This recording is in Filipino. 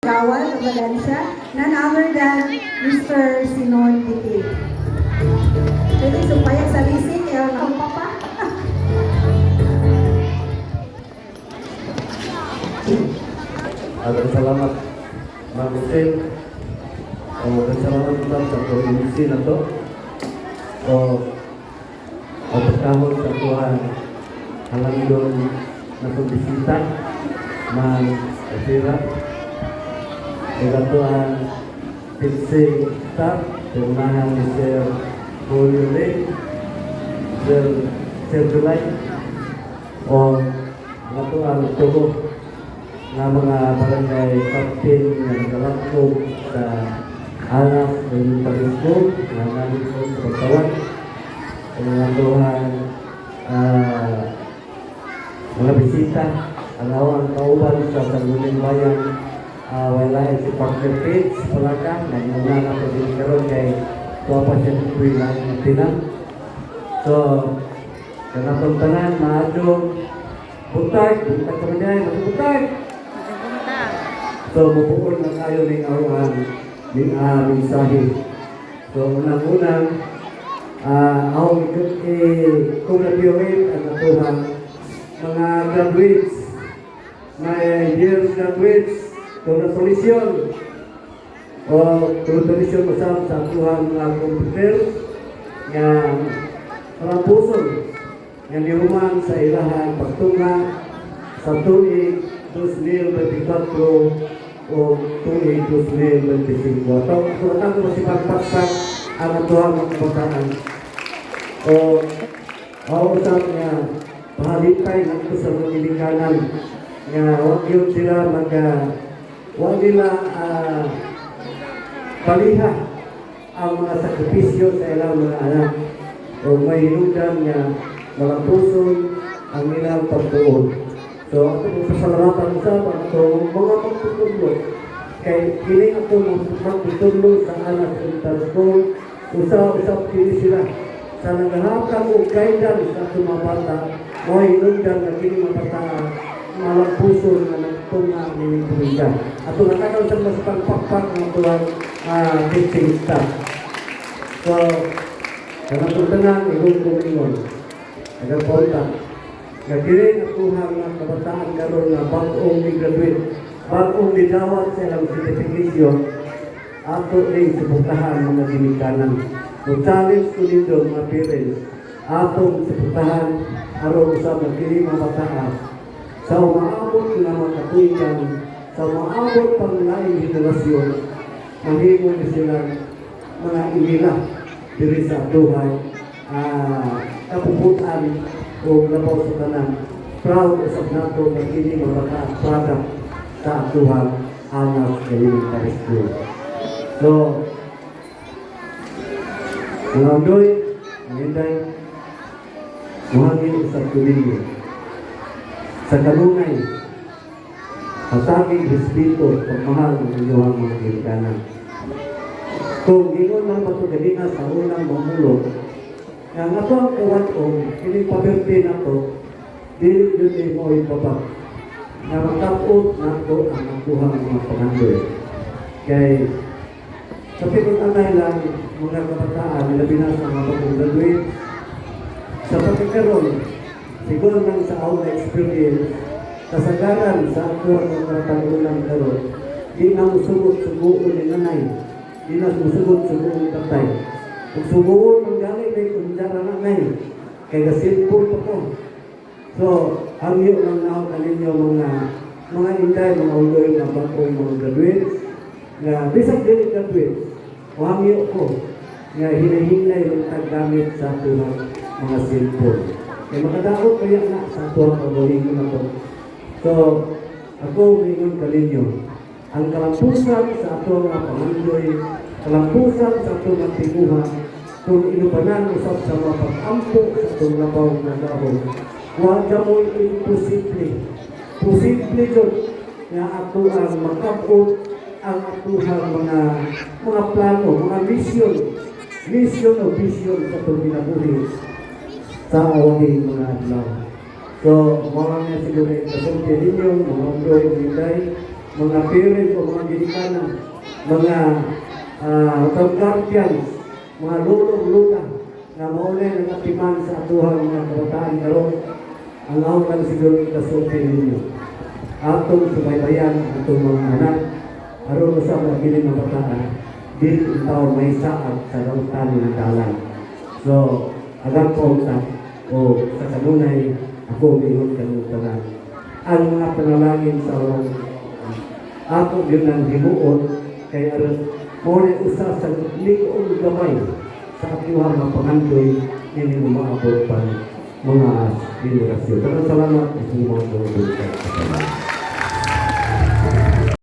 Kawal of Valencia, none other than Mr. Sinon Diti. Pwede supaya sa lising, kaya ako papa. Salamat, Ma'am Hussein. Salamat ulang sa komisi na to. Pagkahon sa Tuhan, halang doon na pagbisita, Ma'am Asira. Pagkatuan, fixing staff, turunahan ni Sir Julio Lee, Sir Julay, o pagkatuan tubo na mga barangay captain na nagalakog sa anak ng Parisco na namin po sa pagtawan. Pagkatuan, mga bisita, ang awang kauban sa Sangguniang Bayan, wala si Partner Page, palakang, nagmuna na po din karoon kay tuwa pa siya ng Puwilang Tinang. So, kanatong tanan, maadong buntag ka man yan, buntag! So, mapukul na tayo ng aruhan, ng mensahe. So, unang-unang, kung na-purate ang natuhan, mga graduates, may year graduates, congratulations o congratulations masam sa Tuhan mga komputer nga parang puso nga nihuman sa ilahan pagtunga sa tuig 2024 o tuig 2025. Ito ko si pagpaksak ang Tuhan mga kabataan o usap nga pahalitay ng ito sa mga ilikanan nga huwag yun sila huwag nila paliha ang mga sakripisyo sa ilang mga anak o may hinugdan nga malapuson ang ilang pagtuon. So, ako po pasalamatan sa mga pagtutulo kay kiling ako magtutulo sa anak sa interskool usap kini sila sa nagahapang o guidance sa mga bata o hinugdan na kini mapata malapuson na nagtunga ng kumiga. At nakakaw sa mas pagpakpak ng tuwang teaching staff. So, kanatultanan, ilong kumingon. Nagagpunta. Nagkirin ang tuhang ng kabataan karoon na bagong graduate, bagong lidawat sa ilang certification, ato rin suportahan mga ginikanan. Kung challenge ko nito mga parents, atong suportahan aron sa magkirin mga bataan sa umaabot na mga katuigan, sa umaabot pang laing henerasyon, mahimo na silang mga inila diri sa buhay, kapuputan o labaw sa tanan. Proud usap nato na kini mga product sa atuhang anak elementary school. So, mga undoy, ngayon muhangin usap tulinyo. Sa kanunay, hataging respeto, pagmahal ng inyong mga ginikanan. Kung gingon lang matugadina sa unang mamulog, ang ato ang kawan-ong, pinipaberte na ito, dili mo ibaba. Na magkapot na ito ang nakuha ng mga pangandoy. Kaya, sa pinag-anay lang, mga kabataan, labi na sa mga pag-graduate, sa pagkakaroon, siguro nang sa ako na experience, kasagaran sa ako ang mga karon, di na musugod-sugoon ni nanay, di na musugod-sugoon ni tatay. Kung sugoon, manggaling ay kundara na ngay, kaya simple pa po. So, hangyo lang na ako kaninyo mga inday, mga uloy na bagong mga graduates, na bisag din graduates, o hangyo ko, nga hinahinay ng taggamit sa ating mga simple. Kaya makadaot kaya na sa ito ang pagbalingon na ito. So, ako ngayon kalinyo, ang kalampusan sa ito mga pangandoy, kalampusan sa ito mga tinguha, kung inubanan usap sa mga pag-ampo sa itong labaw na gahon, huwag mo'y imposible. Posible dyan na ato ang makapot ang atuhang mga plano, mga mission o vision sa itong ginabuhi sa awangin mga adlaw. So, mga nga siguro kasunti ninyo, mga uloy o hinday, mga parents o mga ginikanan, mga guardians, mga lulong-luta na maulay ng atiman sa atuhang mga kabataan karon, ang ako lang siguro ikasulti ninyo. Atong subaybayan atong mga anak, aron sa mga giling mga bataan, di itaw may saag sa lautan ng dalan. So, agang ko o sa kanunay, ako mingon kanunay. Ang mga panalangin sa orang ato yun ang himuon kay aron mo rin usa sa ligon gamay sa atiwang mga pangandoy hindi mo maabot pa mga generasyon. Salamat sa mga